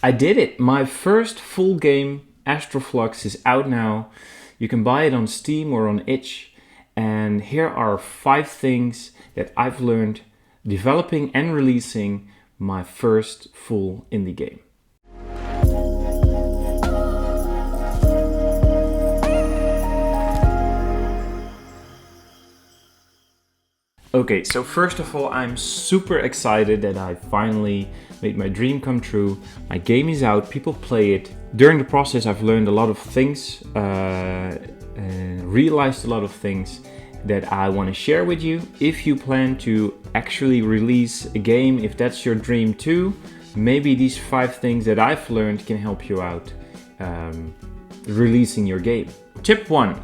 I did it. My first full game, Astral Flux, is out now. You can buy it on Steam or on itch. And here are 5 things that I've learned developing and releasing my first full indie game. Okay, so first of all, I'm super excited that I finally made my dream come true. My game is out, people play it. During the process, I've learned a lot of things, and realized a lot of things that I want to share with you. If you plan to actually release a game, if that's your dream too, maybe these 5 things that I've learned can help you out releasing your game. Tip 1.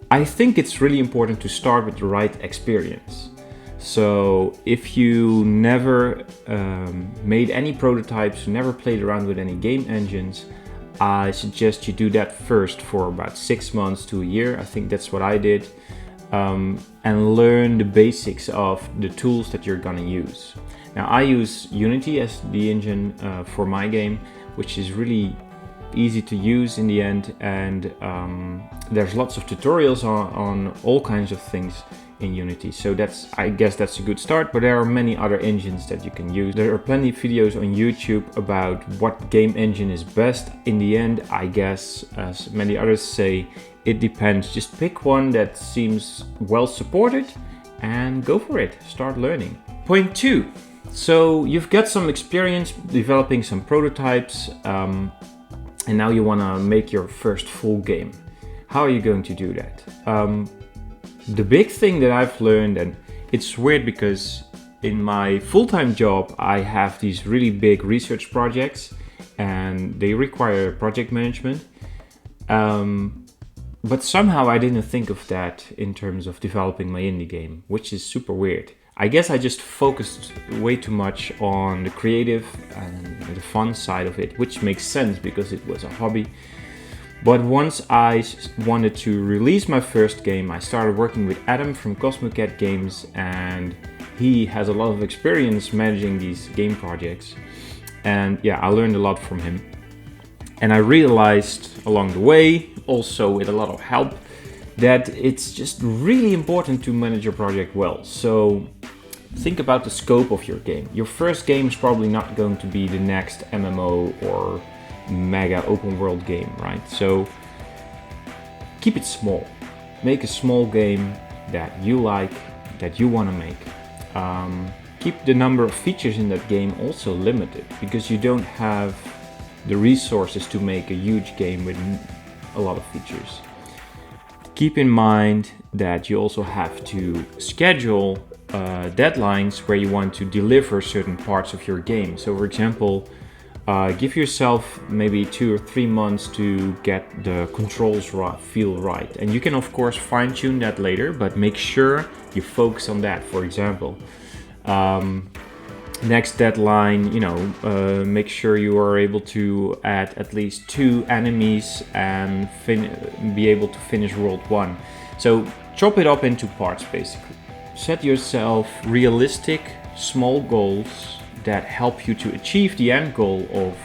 I think it's really important to start with the right experience. So if you never made any prototypes, never played around with any game engines, I suggest you do that first for about 6 months to a year. I think that's what I did. And learn the basics of the tools that you're gonna use. Now I use Unity as the engine for my game, which is really easy to use in the end, and there's lots of tutorials on all kinds of things in Unity, so I guess that's a good start, but there are many other engines that you can use. There are plenty of videos on YouTube about what game engine is best. In the end, I guess, as many others say, it depends. Just pick one that seems well supported and go for it, start learning. Point 2, so you've got some experience developing some prototypes, and now you want to make your first full game. How are you going to do that? The big thing that I've learned, and it's weird because in my full-time job I have these really big research projects and they require project management, but somehow I didn't think of that in terms of developing my indie game, which is super weird. I guess I just focused way too much on the creative and the fun side of it, which makes sense because it was a hobby. But once I wanted to release my first game, I started working with Adam from Cosmocat Games, and he has a lot of experience managing these game projects. And yeah, I learned a lot from him. And I realized along the way, also with a lot of help, that it's just really important to manage your project well. So think about the scope of your game. Your first game is probably not going to be the next MMO or mega open world game, right? So keep it small. Make a small game that you like, that you want to make. Keep the number of features in that game also limited, because you don't have the resources to make a huge game with a lot of features. Keep in mind that you also have to schedule deadlines where you want to deliver certain parts of your game. So for example, give yourself maybe 2 or 3 months to get the controls feel right. And you can of course fine tune that later, but make sure you focus on that. For example, next deadline, make sure you are able to add at least 2 enemies and be able to finish World 1. So chop it up into parts basically. Set yourself realistic, small goals that help you to achieve the end goal of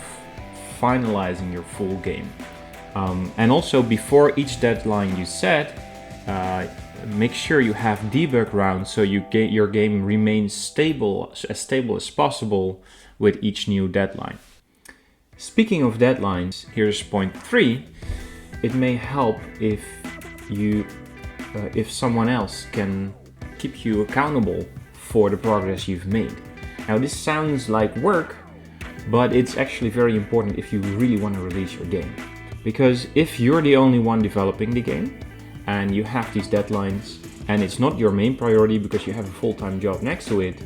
finalizing your full game. And also before each deadline you set, make sure you have debug rounds so your game remains stable as possible with each new deadline. Speaking of deadlines, here's point 3. It may help if someone else can keep you accountable for the progress you've made. Now this sounds like work, but it's actually very important if you really want to release your game. Because if you're the only one developing the game and you have these deadlines and it's not your main priority because you have a full-time job next to it,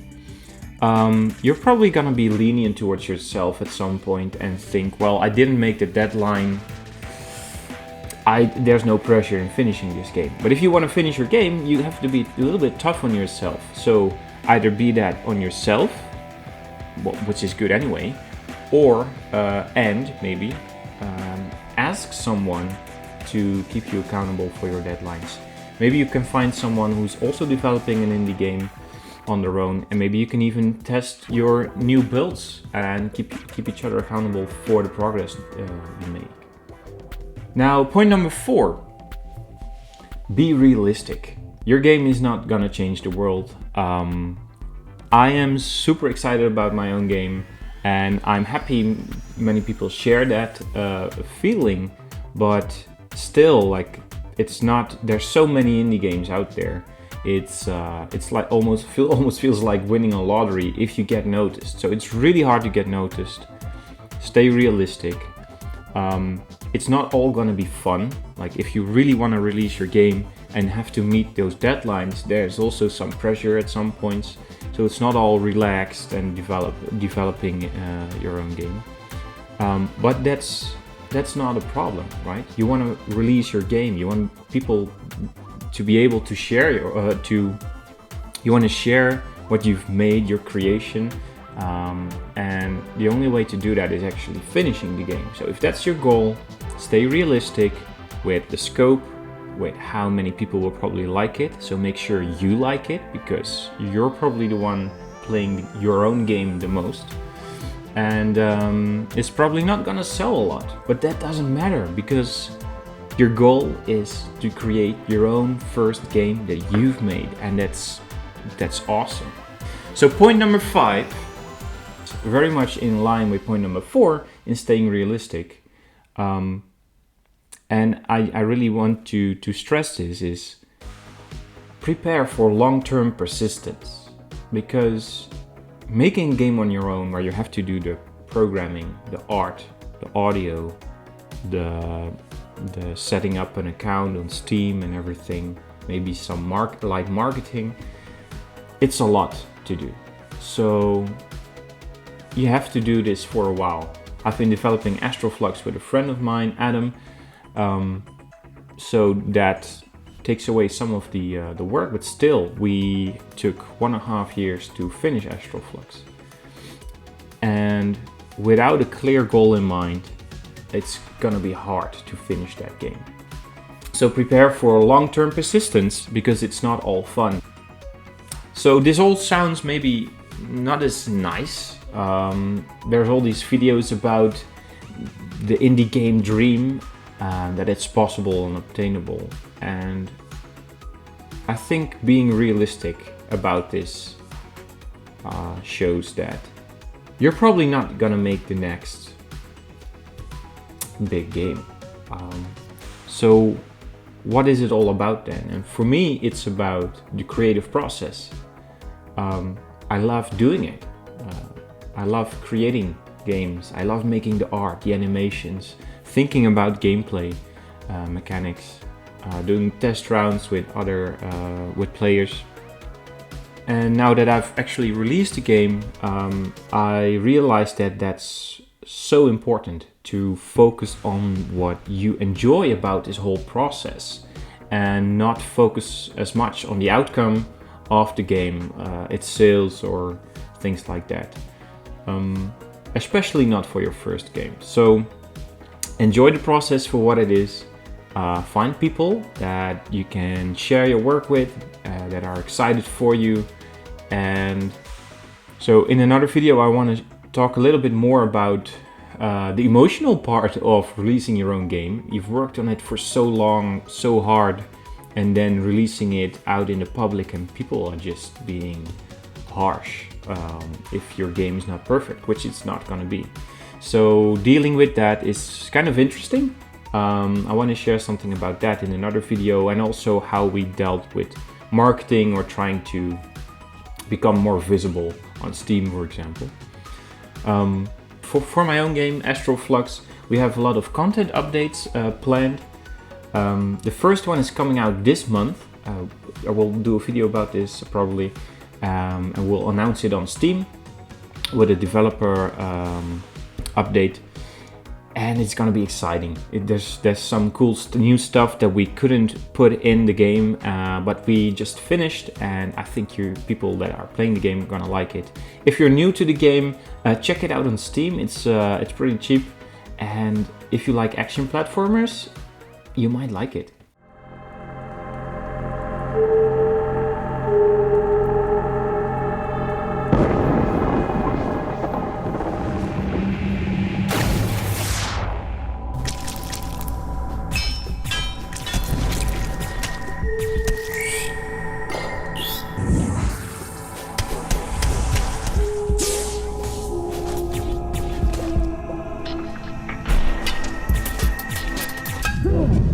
you're probably gonna be lenient towards yourself at some point and think, well, I didn't make the deadline, there's no pressure in finishing this game. But if you want to finish your game, you have to be a little bit tough on yourself. So either be that on yourself, which is good anyway, or and maybe ask someone to keep you accountable for your deadlines. Maybe you can find someone who's also developing an indie game on their own, and maybe you can even test your new builds and keep each other accountable for the progress you make. Now, point number 4, be realistic. Your game is not gonna change the world. I am super excited about my own game, and I'm happy many people share that feeling, but still, like, it's not, there's so many indie games out there. It's like almost feels like winning a lottery if you get noticed. So it's really hard to get noticed. Stay realistic. It's not all gonna be fun. Like, if you really want to release your game and have to meet those deadlines, there's also some pressure at some points. So it's not all relaxed and developing your own game. But that's not a problem, right? You want to release your game. You want people to be able to share you want to share what you've made, your creation, and the only way to do that is actually finishing the game. So if that's your goal, stay realistic with the scope, with how many people will probably like it. So make sure you like it, because you're probably the one playing your own game the most. And it's probably not gonna sell a lot, but that doesn't matter, because your goal is to create your own first game that you've made, and that's awesome. So point number 5, very much in line with point number 4 in staying realistic. And I really want to stress this, is prepare for long-term persistence, because making a game on your own, where you have to do the programming, the art, the audio, the setting up an account on Steam and everything, maybe some marketing, it's a lot to do. So you have to do this for a while. I've been developing Astral Flux with a friend of mine, Adam, so that takes away some of the work, but still we took 1.5 years to finish Astral Flux. And without a clear goal in mind, it's gonna be hard to finish that game. So prepare for long-term persistence, because it's not all fun. So this all sounds maybe not as nice. There's all these videos about the indie game dream, that it's possible and obtainable. And I think being realistic about this shows that you're probably not gonna make the next big game. So what is it all about then? And for me, it's about the creative process. I love doing it. I love creating games. I love making the art, the animations, thinking about gameplay mechanics, doing test rounds with with players. And now that I've actually released the game, I realized that that's so important, to focus on what you enjoy about this whole process, and not focus as much on the outcome of the game, its sales or things like that. Especially not for your first game. So enjoy the process for what it is. Find people that you can share your work with, that are excited for you. And so in another video, I want to talk a little bit more about the emotional part of releasing your own game. You've worked on it for so long, so hard, and then releasing it out in the public, and people are just being harsh if your game is not perfect, which it's not going to be. So dealing with that is kind of interesting. I want to share something about that in another video, and also how we dealt with marketing or trying to become more visible on Steam, for example. For my own game, Astral Flux, we have a lot of content updates planned. The first one is coming out this month. I will do a video about this probably, and we'll announce it on Steam with a developer update. And it's gonna be exciting. There's some cool new stuff that we couldn't put in the game, but we just finished, and I think people that are playing the game are gonna like it. If you're new to the game, check it out on Steam. It's pretty cheap, and if you like action platformers, you might like it. Huh.